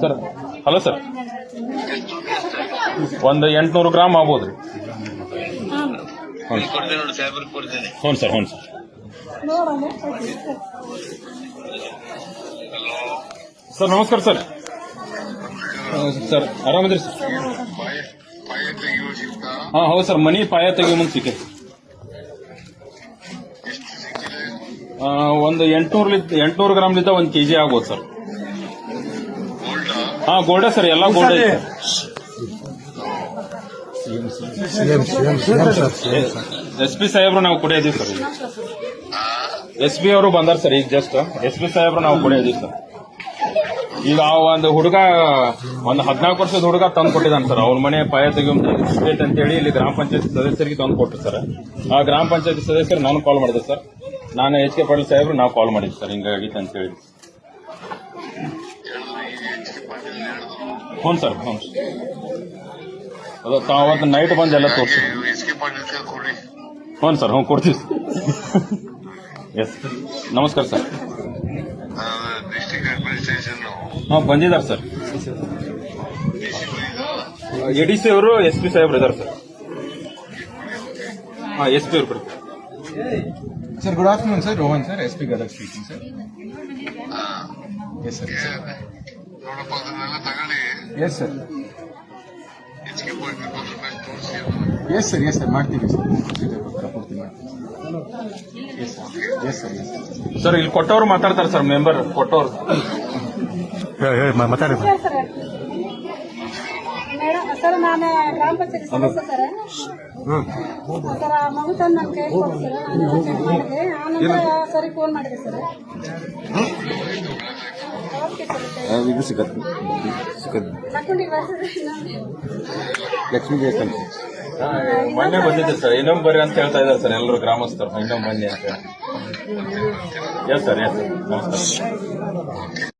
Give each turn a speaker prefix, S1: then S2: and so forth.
S1: Sir hello sir, ಒಂದು 800 gram ಆಗ್ಬೋದ್ರಿ. ಹ್ಞೂ ಸರ್, ಹ್ಞೂ ಸರ್. ಸರ್ ನಮಸ್ಕಾರ ಸರ್. ಸರ್ ಆರಾಮದ್ರಿ ಸರ್? ಹಾಂ ಹೌದು ಸರ್, ಮನಿ ಪಾಯ ತೆಗಿಯೋ ಮುಂದೆ ಸಿಕ್ಕೈತೆ. ಒಂದು 800 ಗ್ರಾಮ್ಲಿದ್ದ 1 kg ಆಗ್ಬೋದು ಸರ್. ಹಾಂ ಗೋಲ್ಡೆ ಸರ್, ಎಲ್ಲ ಗೋಲ್ಡೆ ಇದೆ. SP ಸಾಹೇಬ್ರು ನಾವು ಕುಡಿಯೋದೀವಿ ಸರ್. SP ಅವರು ಬಂದಾರ ಸರ್ ಈಗ ಜಸ್ಟ್. SP ಸಾಹೇಬ್ರು ನಾವು ಕುಡಿಯೋದೀವಿ ಸರ್. ಈಗ ಒಂದು ಹುಡುಗ, ಒಂದು 14 ವರ್ಷದ ಹುಡುಗ ತಂದು ಕೊಟ್ಟಿದ್ದಾನೆ ಸರ್. ಅವ್ರ ಮನೆ ಪಾಯ ತೆಗಿಯೋದು ಅಂತೇಳಿ ಇಲ್ಲಿ ಗ್ರಾಮ ಪಂಚಾಯತ್ ಸದಸ್ಯರಿಗೆ ತಂದು ಕೊಟ್ಟರು ಸರ್. ಆ ಗ್ರಾಮ ಪಂಚಾಯತ್ ಸದಸ್ಯರು ನಾನು ಕಾಲ್ ಮಾಡಿದೆ ಸರ್. ನಾನು HK ಪಾಟೀಲ್ ಸಾಹೇಬ್ರು ನಾವು ಕಾಲ್ ಮಾಡಿದ್ವಿ ಸರ್, ಹಿಂಗಾಗಿತ್ತು ಅಂತ ಹೇಳಿ. ಹ್ಞೂ ಸರ್, ಹ್ಞೂ ಅದು ಅವತ್ತು ನೈಟ್ ಬಂದು ಎಲ್ಲ ತೋರಿಸಿ. ಹ್ಞೂ ಸರ್, ಹ್ಞೂ ಕೊಡ್ತೀವಿ. ಎಸ್ ನಮಸ್ಕಾರ ಸರ್. ಹಾಂ ಬಂದಿದ್ದಾರೆ ಸರ್. ADC ಅವರು SP ಸಾಹೇಬ್ರು ಇದ್ದಾರೆ ಸರ್. ಹಾಂ SP ಅವ್ರು ಕೊಡ್ತಾರೆ
S2: sir. Good afternoon sir. Rohan sir, SP Gadag speaking sir. Yes sir. Yes sir. Yes sir, yes sir, ಮಾಡ್ತೀವಿ ಸರ್. ಪೂರ್ತಿ ಮಾಡ್ತೀವಿ. Yes sir, yes sir, yes sir.
S1: Sir ಇಲ್ಲಿ ಕೊಟ್ಟವ್ರು ಮಾತಾಡ್ತಾರೆ ಸರ್, ಮೆಂಬರ್ ಕೊಟ್ಟವ್ರು.
S2: ಮಾತಾಡಿ
S3: ಸರ್. ನಾನು ಗ್ರಾಮ ಪಂಚಾಯತ್ ಸದಸ್ಯ ಸರ್. ಸರ್ ಆ ಮಗು ತಂದು ನನ್ನ ಕೈ ಕೊಟ್ಟು ಸರ್, ನಾನು ಚೆಕ್ ಮಾಡಿದೆ. ಆನಂತರ ಸರಿ ಫೋನ್ ಮಾಡಿದೆ ಸರ್.
S2: ಇದು ಸಿಗತ್ತೆ ಲಕ್ಷ್ಮೀ ದೇವಸ್ಥಾನ
S1: ಮೊನ್ನೆ ಬಂದಿದ್ದೆ ಸರ್. ಇನ್ನೊಮ್ಮೆ ಬರ್ರಿ ಅಂತ ಹೇಳ್ತಾ ಇದ್ದಾರೆ ಸರ್ ಎಲ್ಲರೂ ಗ್ರಾಮಸ್ಥರು. ಇನ್ನೊಮ್ಮೆ ಬನ್ನಿ ಅಂತ. ಎಸ್ ಸರ್, ಎಸ್ ಸರ್, ನಮಸ್ಕಾರ.